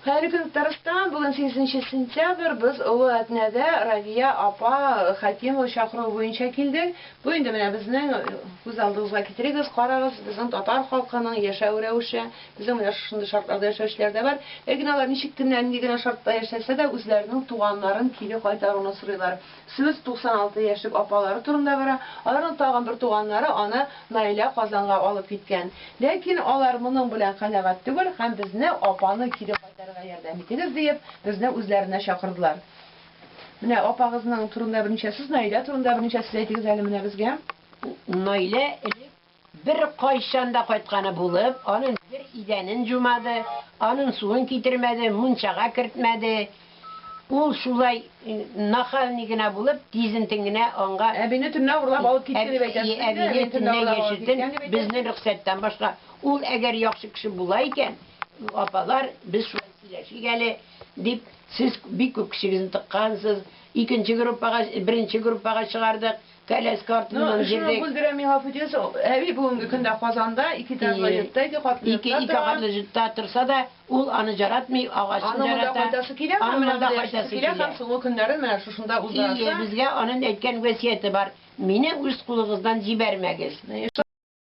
Хәйрі көн Татарстан, бүген 8 сентябрь, biz Олы Әтнәдә Равия апа Хәкимова чакыруы буенча килдек. Бу инде менә безнең күз алдыгызга китерегез, карагыз, безнең татар халкының яшәү рәвеше, безнең менә шундый шартларда яшәүчеләр дә бар. Ләкин алар ничек кенә нинди генә шартта яшәсә дә үзләренең туганнарын кире кайтаруны сорыйлар. Сез 96 яшьлек апалары турында бара, аларның тагын бер туганнары аны Наилә Казанга алып киткән. Ләкин алар моның белән канәгать түгел һәм безне апаны кире кайтарырга ярдәм итегез дип, безне үзләренә чакырдылар. Менә апагызның турында берничә сүз, Наилә турында берничә сүз әйтегез әле менә безгә. Наилә bir кайшанда кайтканы булып, аның bir идәнен җумады, аның суын китермәде, мунчага кертмәде. Ул шулай нахални генә булып, тизентен генә аңга Әбине төнлә урлап алып китте дип әйтәсез. Әбине төнлә яшертен, безнең рөхсәттән башка. Ул әгәр яхшы кеше була икән, апалар, biz шулай сөйләшик әле дип, сез бик күп кешегезне тыккансыз, икенче группага, беренче группага чыгардык. Кәләс картыннан җирдә. Шуны белдерәм миңа Фатиса. Әби бүгенге көндә Казанда 2 татлы йортта, 2 катлы йортта торса да, ул аны яратмый, агачын ярата. Аны да кайтасы килә. Һәм соңгы көннәрен менә шушында узарса. Безгә аның әйткән васыяте бар. Мине үз кулыгыздан җибәрмәгез.